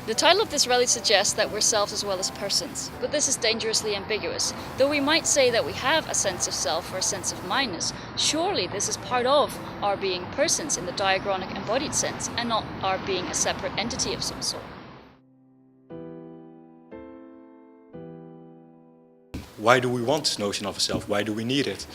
The title of this rally suggests that we're selves as well as persons, but this is dangerously ambiguous. Though we might say that we have a sense of self or a sense of mindness, surely this is part of our being persons in the diachronic embodied sense, and not our being a separate entity of some sort. Why do we want this notion of a self? Why do we need it?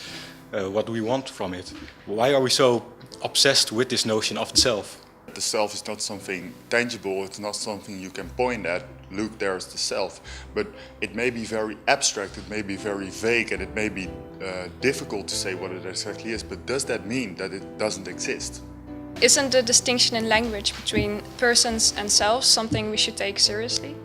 What do we want from it? Why are we so obsessed with this notion of the self? The self is not something tangible, it's not something you can point at, look, there's the self. But it may be very abstract, it may be very vague, and it may be difficult to say what it exactly is, but does that mean that it doesn't exist? Isn't the distinction in language between persons and selves something we should take seriously?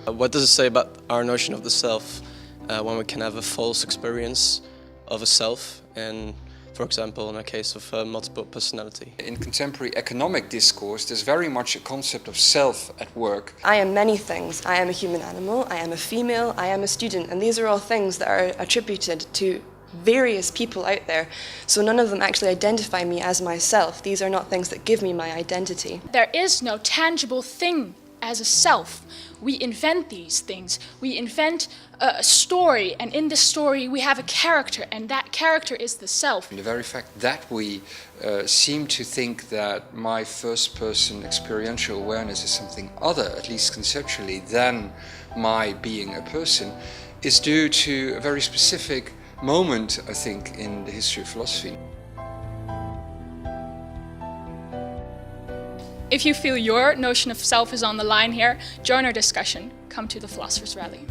What does it say about our notion of the self when we can have a false experience of a self, and for example, in a case of multiple personality? In contemporary economic discourse, there's very much a concept of self at work. I am many things. I am a human animal, I am a female, I am a student, and these are all things that are attributed to various people out there. So none of them actually identify me as myself. These are not things that give me my identity. There is no tangible thing as a self. We invent these things. We invent a story, and in this story we have a character, and that character is the self. The very fact that we seem to think that my first-person experiential awareness is something other, at least conceptually, than my being a person, is due to a very specific moment, I think, in the history of philosophy. If you feel your notion of self is on the line here, join our discussion. Come to the Philosophers Rally.